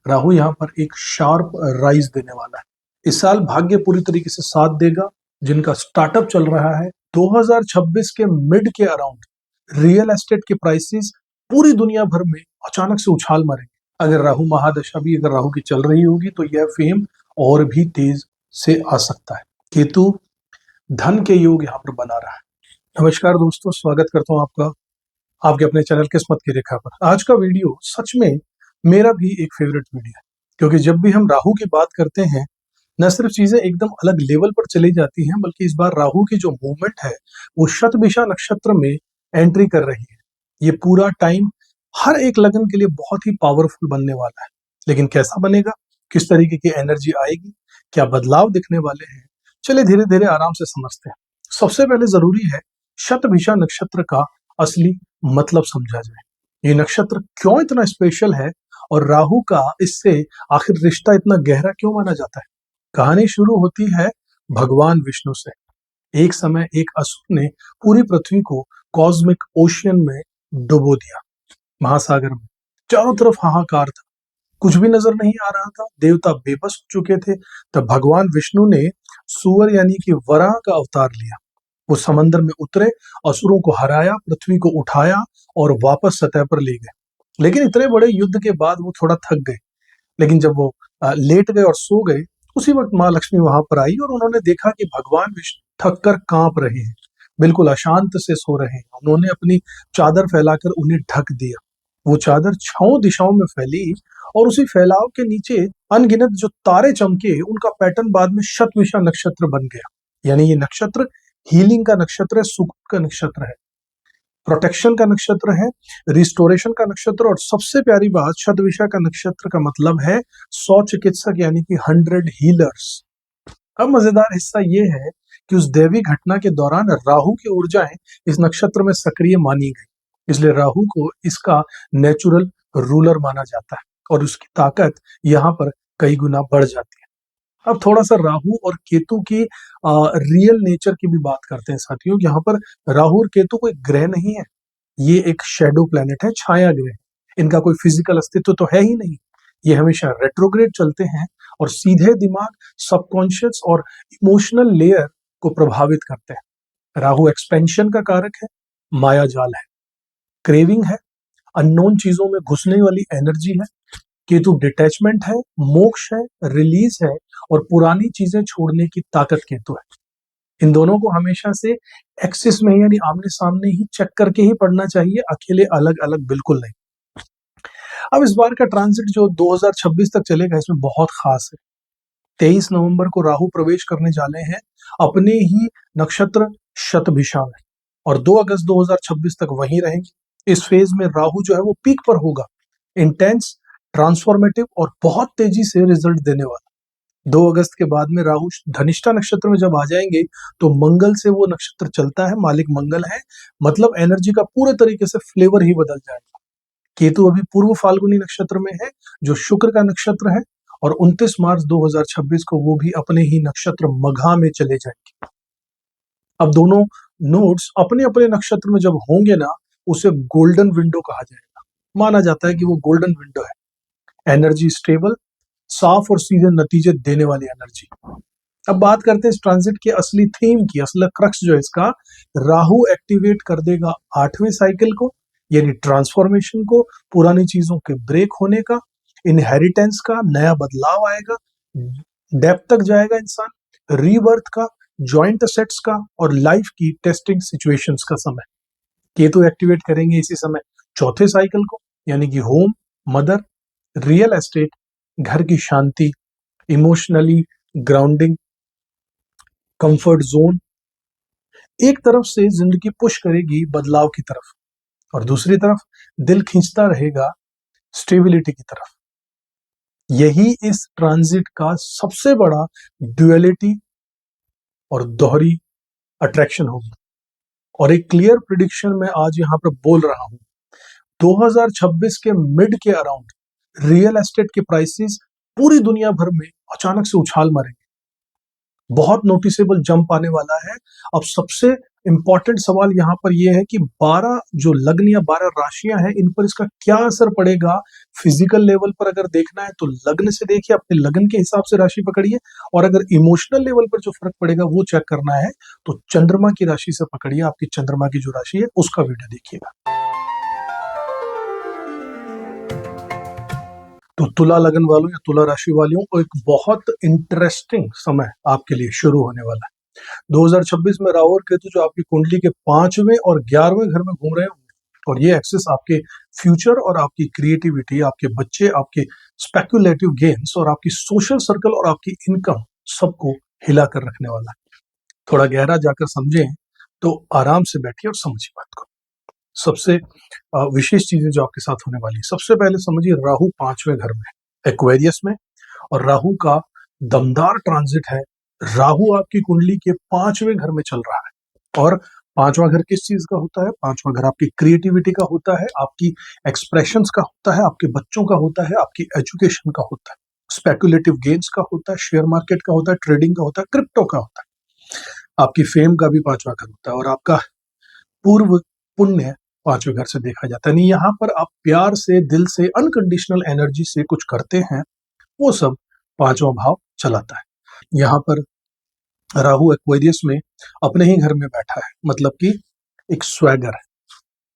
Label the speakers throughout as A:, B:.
A: राहु यहाँ पर एक शार्प राइज देने वाला है। इस साल भाग्य पूरी तरीके से साथ देगा। जिनका स्टार्टअप चल रहा है 2026 के मिड के अराउंड रियल एस्टेट के प्राइसेस पूरी दुनिया भर में अचानक से उछाल मारेंगे। अगर राहु महादशा भी अगर राहु की चल रही होगी तो यह फेम और भी तेज से आ सकता है। केतु धन के योग यहाँ पर बना रहा है। नमस्कार दोस्तों, स्वागत करता हूँ आपका आपके अपने चैनल किस्मत की रेखा पर। आज का वीडियो सच में मेरा भी एक फेवरेट वीडियो है, क्योंकि जब भी हम राहु की बात करते हैं न सिर्फ चीजें एकदम अलग लेवल पर चली जाती हैं, बल्कि इस बार राहु की जो मूवमेंट है वो शतभिषा नक्षत्र में एंट्री कर रही है। ये पूरा टाइम हर एक लगन के लिए बहुत ही पावरफुल बनने वाला है। लेकिन कैसा बनेगा, किस तरीके की एनर्जी आएगी, क्या बदलाव दिखने वाले हैं, चलिए धीरे धीरे आराम से समझते हैं। सबसे पहले जरूरी है शतभिषा नक्षत्र का असली मतलब समझा जाए। ये नक्षत्र क्यों इतना स्पेशल है और राहु का इससे आखिर रिश्ता इतना गहरा क्यों माना जाता है। कहानी शुरू होती है भगवान विष्णु से। एक समय एक असुर ने पूरी पृथ्वी को कॉस्मिक ओशियन में डुबो दिया। महासागर में चारों तरफ हाहाकार था, कुछ भी नजर नहीं आ रहा था। देवता बेबस हो चुके थे। तब भगवान विष्णु ने सुअर यानी कि वराह का अवतार लिया। वो समंदर में उतरे, असुरों को हराया, पृथ्वी को उठाया और वापस सतह पर ले गए। लेकिन इतने बड़े युद्ध के बाद वो थोड़ा थक गए। लेकिन जब वो लेट गए और सो गए, उसी वक्त माँ लक्ष्मी वहां पर आई और उन्होंने देखा कि भगवान विष्णु थक कर कांप रहे हैं, बिल्कुल अशांत से सो रहे हैं। उन्होंने अपनी चादर फैलाकर उन्हें ढक दिया। वो चादर 6 दिशाओं में फैली और उसी फैलाव के नीचे अनगिनत जो तारे चमके, उनका पैटर्न बाद में शतभिषा नक्षत्र बन गया। यानी ये नक्षत्र हीलिंग का नक्षत्र है, सुख का नक्षत्र है, प्रोटेक्शन का नक्षत्र है, रिस्टोरेशन का नक्षत्र। और सबसे प्यारी बात, शतभिषा का नक्षत्र का मतलब है 100 चिकित्सक यानी कि 100 हीलर्स। अब मजेदार हिस्सा ये है कि उस दैवी घटना के दौरान राहु की ऊर्जाएं इस नक्षत्र में सक्रिय मानी गई, इसलिए राहु को इसका नेचुरल रूलर माना जाता है और उसकी ताकत यहाँ पर कई गुना बढ़ जाती है। अब थोड़ा सा राहु और केतु की रियल नेचर की भी बात करते हैं साथियों। यहाँ पर राहु और केतु कोई ग्रह नहीं है, ये एक शेडो प्लेनेट है, छाया ग्रह। इनका कोई फिजिकल अस्तित्व तो है ही नहीं। ये हमेशा रेट्रोग्रेड चलते हैं और सीधे दिमाग, सबकॉन्शियस और इमोशनल लेयर को प्रभावित करते हैं। राहु एक्सपेंशन का कारक है, माया जाल है, क्रेविंग है, अननोन चीजों में घुसने वाली एनर्जी है। केतु डिटैचमेंट है, मोक्ष है, रिलीज है और पुरानी चीजें छोड़ने की ताकत केतु है। इन दोनों को हमेशा से एक्सिस में यानी आमने सामने ही चेक करके ही पढ़ना चाहिए, अकेले अलग अलग बिल्कुल नहीं। अब इस बार का ट्रांजिट जो 2026 तक चलेगा, इसमें बहुत खास है। 23 नवंबर को राहु प्रवेश करने जाने हैं अपने ही नक्षत्र शतभिषा में और 2 अगस्त 2026 तक वहीं रहेंगे। इस फेज में राहु जो है वो पीक पर होगा, इंटेंस, ट्रांसफॉर्मेटिव और बहुत तेजी से रिजल्ट देने वाला। 2 अगस्त के बाद में राहु धनिष्ठा नक्षत्र में जब आ जाएंगे तो मंगल से वो नक्षत्र चलता है, मालिक मंगल है, मतलब एनर्जी का पूरे तरीके से फ्लेवर ही बदल जाएगा। केतु अभी पूर्व फाल्गुनी नक्षत्र में है जो शुक्र का नक्षत्र है और 29 मार्च 2026 को वो भी अपने ही नक्षत्र मघा में चले जाएंगे। अब दोनों नोड्स अपने अपने नक्षत्र में जब होंगे ना, उसे गोल्डन विंडो कहा जाएगा। माना जाता है कि वो गोल्डन विंडो है, एनर्जी स्टेबल, साफ और सीधे नतीजे देने वाली एनर्जी। अब बात करते हैं इस ट्रांजिट के असली थीम की, असली क्रक्स जो है इसका। राहु एक्टिवेट कर देगा 8वें साइकिल को, यानी ट्रांसफॉर्मेशन को, पुरानी चीजों के ब्रेक होने का, इनहेरिटेंस का, नया बदलाव आएगा, डेप्थ तक जाएगा इंसान, रीबर्थ का, जॉइंट असेट्स का और लाइफ की टेस्टिंग सिचुएशंस का समय। केतु एक्टिवेट करेंगे इसी समय 4थे साइकिल को, यानी कि होम, मदर, रियल एस्टेट, घर की शांति, इमोशनली ग्राउंडिंग, कंफर्ट जोन। एक तरफ से जिंदगी पुश करेगी बदलाव की तरफ और दूसरी तरफ दिल खींचता रहेगा स्टेबिलिटी की तरफ। यही इस ट्रांजिट का सबसे बड़ा ड्युअलिटी और दोहरी अट्रैक्शन होगी। और एक क्लियर प्रिडिक्शन मैं आज यहां पर बोल रहा हूं, 2026 के मिड के अराउंड रियल एस्टेट के प्राइसेस पूरी दुनिया भर में अचानक से उछाल मारेंगे। बहुत नोटिसेबल जंप आने वाला है। अब सबसे इंपॉर्टेंट सवाल यहाँ पर यह है कि 12 जो लग्न या 12 राशियां हैं, इन पर इसका क्या असर पड़ेगा। फिजिकल लेवल पर अगर देखना है तो लग्न से देखिए, अपने लग्न के हिसाब से राशि पकड़िए, और अगर इमोशनल लेवल पर जो फर्क पड़ेगा वो चेक करना है तो चंद्रमा की राशि से पकड़िए। आपकी चंद्रमा की जो राशि है उसका वीडियो देखिएगा। तो तुला लगन वालों या तुला राशि वालों को एक बहुत इंटरेस्टिंग समय आपके लिए शुरू होने वाला है। 2026 में राहु और केतु जो आपकी कुंडली के 5वें और 11वें घर में घूम रहे हैं, और ये एक्सेस आपके फ्यूचर और आपकी क्रिएटिविटी, आपके बच्चे, आपके स्पेकुलेटिव गेन्स और आपकी सोशल सर्कल और आपकी इनकम सबको हिला कर रखने वाला है। थोड़ा गहरा जाकर समझें तो आराम से बैठिए और समझिए बात को। सबसे विशेष चीजें जो आपके साथ होने वाली, सबसे पहले समझिए राहु 5वें घर में, एक्वेरियस में, और राहु का दमदार ट्रांजिट है। राहु आपकी कुंडली के 5वें घर में चल रहा है, और 5वां घर किस चीज का होता है? 5वां घर आपकी क्रिएटिविटी का होता है, आपकी एक्सप्रेशंस का होता है, आपके बच्चों का होता है, आपकी एजुकेशन का होता है, स्पेकुलेटिव गेन्स का होता है, शेयर मार्केट का होता है, ट्रेडिंग का होता है, क्रिप्टो का होता है। आपकी फेम का भी 5वां घर होता है, और आपका पूर्व पुण्य 5वें घर से देखा जाता है। नहीं, यहाँ पर आप प्यार से, दिल से, अनकंडीशनल एनर्जी से कुछ करते हैं, वो सब 5वां भाव चलाता है। यहाँ पर राहु एक्वेरियस में अपने ही घर में बैठा है, मतलब कि एक स्वैगर है,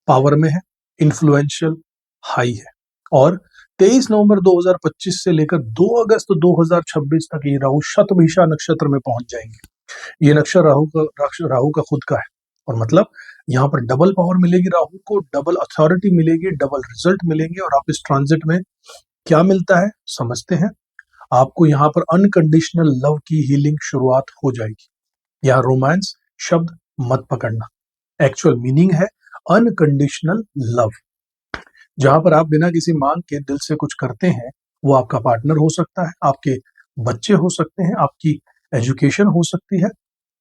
A: पावर में है, इन्फ्लुएंशियल हाई है, और 23 नवंबर 2025 से लेकर 2 अगस्त 2026 तक ये राहु शतभिषा नक्षत्र में पहुंच जाएंगे। ये नक्षत्र राहु का खुद का है, और मतलब यहाँ पर डबल पावर मिलेगी राहु को, डबल अथॉरिटी मिलेगी, डबल रिजल्ट मिलेंगे। और आप इस ट्रांजिट में क्या मिलता है समझते हैं। आपको यहाँ पर अनकंडीशनल लव की हीलिंग शुरुआत हो जाएगी। यहाँ रोमांस शब्द मत पकड़ना, एक्चुअल मीनिंग है अनकंडीशनल लव। जहां पर आप बिना किसी मांग के दिल से कुछ करते हैं, वो आपका पार्टनर हो सकता है, आपके बच्चे हो सकते हैं, आपकी एजुकेशन हो सकती है,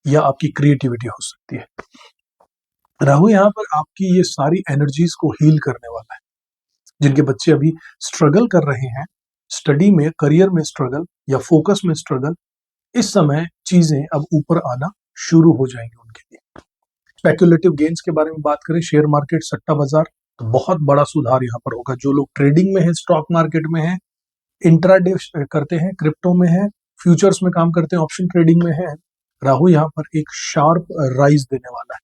A: या आपकी क्रिएटिविटी हो सकती है। राहु यहाँ पर आपकी ये सारी एनर्जीज को हील करने वाला है। जिनके बच्चे अभी स्ट्रगल कर रहे हैं, स्टडी में, करियर में स्ट्रगल या फोकस में स्ट्रगल, इस समय चीजें अब ऊपर आना शुरू हो जाएंगी उनके लिए। स्पेकुलेटिव गेन्स के बारे में बात करें, शेयर मार्केट, सट्टा बाजार, तो बहुत बड़ा सुधार यहाँ पर होगा। जो लोग ट्रेडिंग में है, स्टॉक मार्केट में है, इंट्राडे करते हैं, क्रिप्टो में है, फ्यूचर्स में काम करते हैं, ऑप्शन ट्रेडिंग में है, राहु यहाँ पर एक शार्प राइज देने वाला है।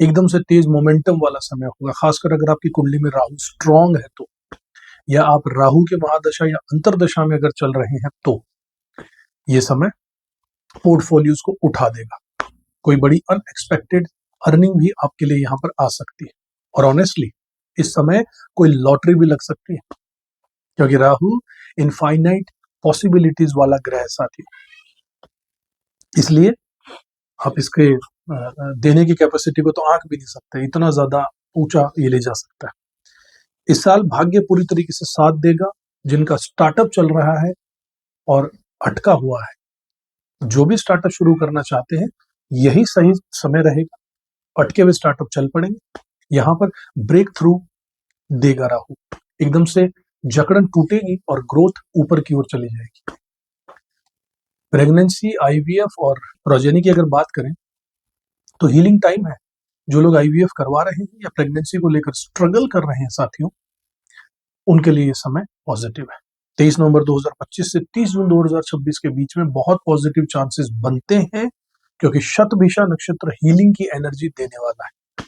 A: एकदम से तेज मोमेंटम वाला समय होगा, खासकर अगर आपकी कुंडली में राहु स्ट्रांग है तो, या आप राहु के महादशा या अंतरदशा में अगर चल रहे हैं तो ये समय पोर्टफोलियोज को उठा देगा। कोई बड़ी अनएक्सपेक्टेड अर्निंग भी आपके लिए यहाँ पर आ सकती है, और ऑनेस्टली इस समय कोई लॉटरी भी लग सकती है, क्योंकि राहु इनफाइनाइट पॉसिबिलिटीज वाला ग्रह है साथियों। इसलिए आप इसके देने की कैपेसिटी को तो आंक भी नहीं सकते, इतना ज्यादा ऊंचा ये ले जा सकता है। इस साल भाग्य पूरी तरीके से साथ देगा। जिनका स्टार्टअप चल रहा है और अटका हुआ है, जो भी स्टार्टअप शुरू करना चाहते हैं, यही सही समय रहेगा। अटके हुए स्टार्टअप चल पड़ेंगे। यहाँ पर ब्रेक थ्रू देगा राहु, एकदम से जकड़न टूटेगी और ग्रोथ ऊपर की ओर चली जाएगी। प्रेगनेंसी, आईवीएफ और प्रोजेनी की अगर बात करें तो हीलिंग टाइम है। जो लोग आईवीएफ करवा रहे हैं या प्रेगनेंसी को लेकर स्ट्रगल कर रहे हैं साथियों, उनके लिए ये समय पॉजिटिव है। 23 नवंबर 2025 से 30 जून 2026 के बीच में बहुत पॉजिटिव चांसेस बनते हैं, क्योंकि शतभिषा नक्षत्र हीलिंग की एनर्जी देने वाला है।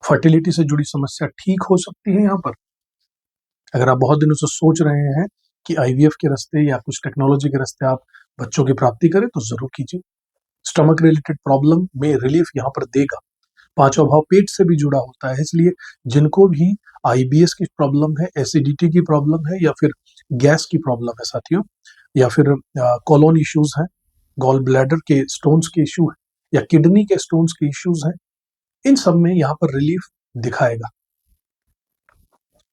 A: फर्टिलिटी से जुड़ी समस्या ठीक हो सकती है। यहाँ पर अगर आप बहुत दिनों से सोच रहे हैं कि आईवीएफ के रास्ते या कुछ टेक्नोलॉजी के रास्ते आप बच्चों की प्राप्ति करें, तो जरूर कीजिए। स्टमक रिलेटेड प्रॉब्लम में रिलीफ यहाँ पर देगा। 5वां भाव पेट से भी जुड़ा होता है, इसलिए जिनको भी आईबीएस की प्रॉब्लम है, एसिडिटी की प्रॉब्लम है, या फिर गैस की प्रॉब्लम है साथियों, या फिर कोलोन इश्यूज हैं, गॉल ब्लैडर के स्टोन्स के इश्यू है, या किडनी के स्टोन्स के इश्यूज हैं, इन सब में यहाँ पर रिलीफ दिखाएगा।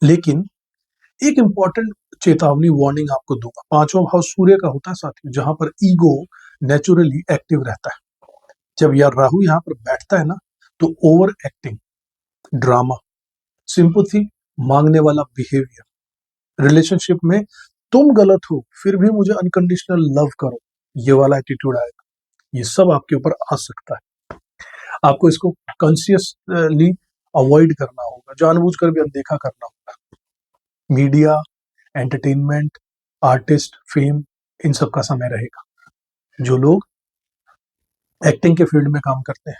A: लेकिन एक इंपॉर्टेंट चेतावनी, वार्निंग आपको दूंगा। 5वां भाव सूर्य का होता है साथियों, जहां पर ईगो नेचुरली एक्टिव रहता है। जब यार राहु यहाँ पर बैठता है ना, तो ओवर एक्टिंग, ड्रामा, सिंपैथी मांगने वाला बिहेवियर, रिलेशनशिप में तुम गलत हो फिर भी मुझे अनकंडीशनल लव करो, ये वाला एटीट्यूड आएगा। ये सब आपके ऊपर आ सकता है। आपको इसको कॉन्शियसली अवॉइड करना होगा, जानबूझकर भी अनदेखा करना होगा। मीडिया, एंटरटेनमेंट, आर्टिस्ट, फेम, इन सब का समय रहेगा। जो लोग एक्टिंग के फील्ड में काम करते हैं,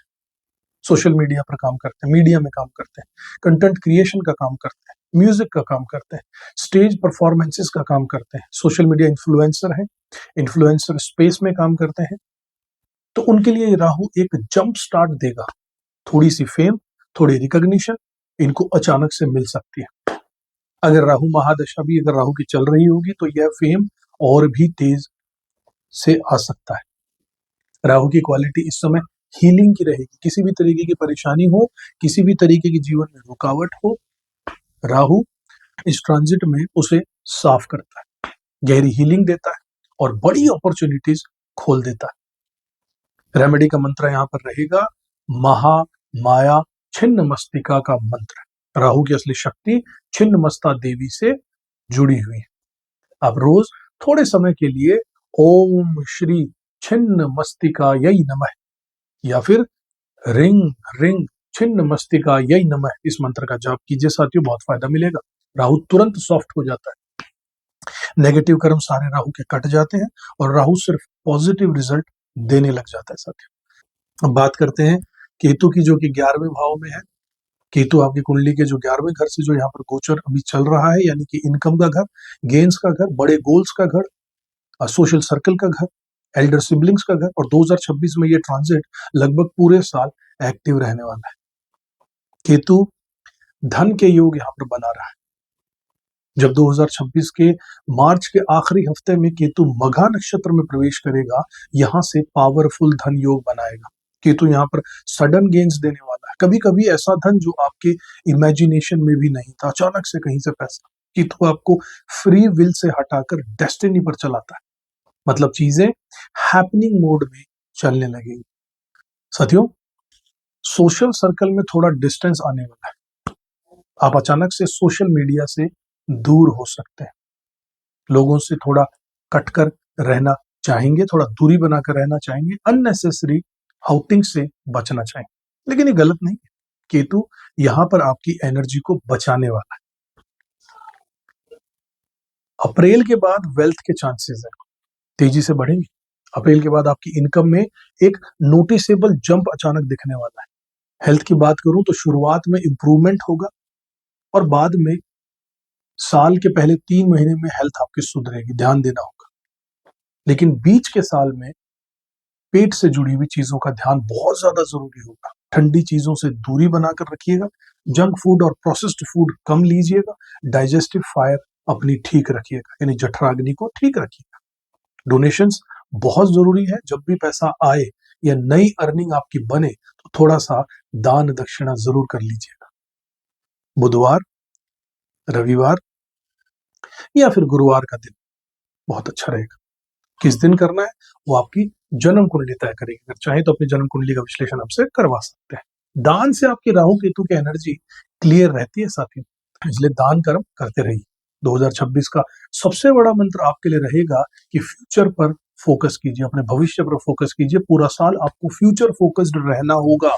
A: सोशल मीडिया पर काम करते हैं, मीडिया में काम करते हैं, कंटेंट क्रिएशन का काम करते हैं, म्यूजिक का काम करते हैं, स्टेज परफॉर्मेंसेस का काम करते हैं, सोशल मीडिया इन्फ्लुएंसर हैं, इन्फ्लुएंसर स्पेस में काम करते हैं, तो उनके लिए राहु एक जंप स्टार्ट देगा। थोड़ी सी फेम, थोड़ी रिकॉग्निशन इनको अचानक से मिल सकती है। अगर राहु महादशा भी अगर राहु की चल रही होगी तो यह फेम और भी तेज से आ सकता है। राहु की क्वालिटी इस समय हीलिंग की रहेगी। किसी भी तरीके की परेशानी हो, किसी भी तरीके की जीवन में रुकावट हो, राहु इस ट्रांजिट में उसे साफ करता है, गहरी हीलिंग देता है और बड़ी अपॉर्चुनिटीज खोल देता है। रेमेडी का मंत्र यहां पर रहेगा महा माया छिन्न मस्तिका का मंत्र। राहु की असली शक्ति छिन्न मस्ता देवी से जुड़ी हुई है। आप रोज थोड़े समय के लिए ओम श्री छिन्न मस्तिका यही नमः या फिर रिंग रिंग छिन्न मस्तिका यही नमः इस मंत्र का जाप कीजिए साथियों, बहुत फायदा मिलेगा। राहु तुरंत सॉफ्ट हो जाता है, नेगेटिव कर्म सारे राहु के कट जाते हैं और राहु सिर्फ पॉजिटिव रिजल्ट देने लग जाता है साथियों। अब बात करते हैं केतु की, जो कि 11वें भाव में है। केतु आपकी कुंडली के जो 11वें घर से जो यहाँ पर गोचर अभी चल रहा है, यानी कि इनकम का घर, गेन्स का घर, बड़े गोल्स का घर, सोशल सर्कल का घर, एल्डर सिबलिंग्स का घर, और 2026 में ये ट्रांजिट लगभग पूरे साल एक्टिव रहने वाला है। केतु धन के योग यहाँ पर बना रहा है। जब 2026 के मार्च के आखिरी हफ्ते में केतु मघा नक्षत्र में प्रवेश करेगा, यहां से पावरफुल धन योग बनाएगा। केतु यहाँ पर सडन गेन्स देने वाला है। कभी कभी ऐसा धन जो आपके इमेजिनेशन में भी नहीं था, अचानक से कहीं से पैसा। केतु आपको फ्री विल से हटाकर डेस्टिनी पर चलाता है, मतलब चीजें हैपनिंग मोड में चलने लगेंगी। साथियों, सोशल सर्कल में थोड़ा डिस्टेंस आने वाला है। आप अचानक से सोशल मीडिया से दूर हो सकते हैं, लोगों से थोड़ा कटकर रहना चाहेंगे, थोड़ा दूरी बनाकर रहना चाहेंगे, अननेसेसरी आउटिंग से बचना चाहेंगे। लेकिन ये गलत नहीं है, केतु यहां पर आपकी एनर्जी को बचाने वाला है। अप्रैल के बाद वेल्थ के चांसेस है तेजी से बढ़ेंगे। अप्रैल के बाद आपकी इनकम में एक नोटिसेबल जंप अचानक दिखने वाला है। हेल्थ की बात करूं तो शुरुआत में इंप्रूवमेंट होगा और बाद में साल के पहले 3 महीने में हेल्थ आपकी सुधरेगी, ध्यान देना होगा। लेकिन बीच के साल में पेट से जुड़ी हुई चीजों का ध्यान बहुत ज्यादा जरूरी होगा। ठंडी चीजों से दूरी बनाकर रखिएगा, जंक फूड और प्रोसेस्ड फूड कम लीजिएगा, डाइजेस्टिव फायर अपनी ठीक रखिएगा, यानी जठराग्नि को ठीक रखिएगा। डोनेशंस बहुत जरूरी है। जब भी पैसा आए या नई अर्निंग आपकी बने तो थोड़ा सा दान दक्षिणा जरूर कर लीजिएगा। बुधवार, रविवार या फिर गुरुवार का दिन बहुत अच्छा रहेगा। किस दिन करना है वो आपकी जन्म कुंडली तय करेगी। अगर चाहे तो अपनी जन्म कुंडली का विश्लेषण आपसे करवा सकते हैं। दान से आपकी राहु केतु की एनर्जी क्लियर रहती है साथियों, इसलिए दान कर्म करते रहिए। 2026 का सबसे बड़ा मंत्र आपके लिए रहेगा कि फ्यूचर पर फोकस कीजिए, अपने भविष्य पर फोकस कीजिए। पूरा साल आपको फ्यूचर फोकस्ड रहना होगा,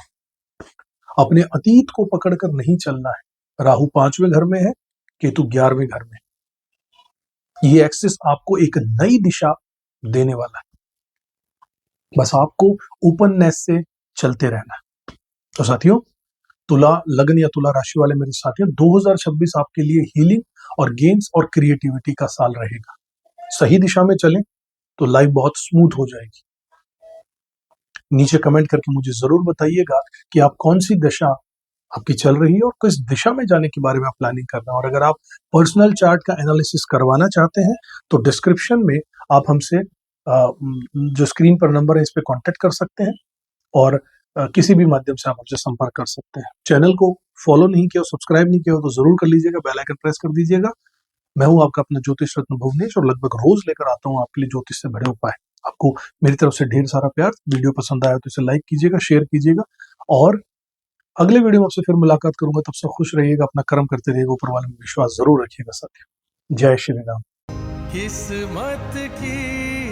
A: अपने अतीत को पकड़कर नहीं चलना है। राहु 5वें घर में है, केतु 11वें घर में। ये एक्सिस आपको एक नई दिशा देने वाला है, बस आपको ओपननेस से चलते रहना है। तो साथियों, तुला लग्न या तुला राशि वाले मेरे साथियों, 2026 आपके लिए हीलिंग और गेन्स और क्रिएटिविटी का साल रहेगा। सही दिशा में चलें तो लाइफ बहुत स्मूथ हो जाएगी। नीचे कमेंट करके मुझे जरूर बताइएगा कि आप कौन सी दशा आपकी चल रही है और किस दिशा में जाने के बारे में आप प्लानिंग कर रहे हैं। और अगर आप पर्सनल चार्ट का एनालिसिस करवाना चाहते हैं तो डिस्क्रिप्शन में आप हमसे जो स्क्रीन पर नंबर है इस पे कांटेक्ट कर सकते हैं और किसी भी माध्यम से आप हमसे संपर्क कर सकते हैं। चैनल को फॉलो नहीं किया, सब्सक्राइब नहीं किया हो तो जरूर कर लीजिएगा, बेल आइकन प्रेस कर दीजिएगा। मैं हूं आपका अपना ज्योतिष रत्न भुवनेश और लगभग रोज लेकर आता हूं आपके लिए ज्योतिष से भरे उपाय। आपको मेरी तरफ से ढेर सारा प्यार। वीडियो पसंद आया तो इसे लाइक कीजिएगा, शेयर कीजिएगा और अगले वीडियो में आपसे फिर मुलाकात करूंगा। तब से खुश रहिएगा, अपना कर्म करते रहिएगा, ऊपर वाले में विश्वास जरूर रखिएगा साथियों। जय श्री राम।
B: किस्मत की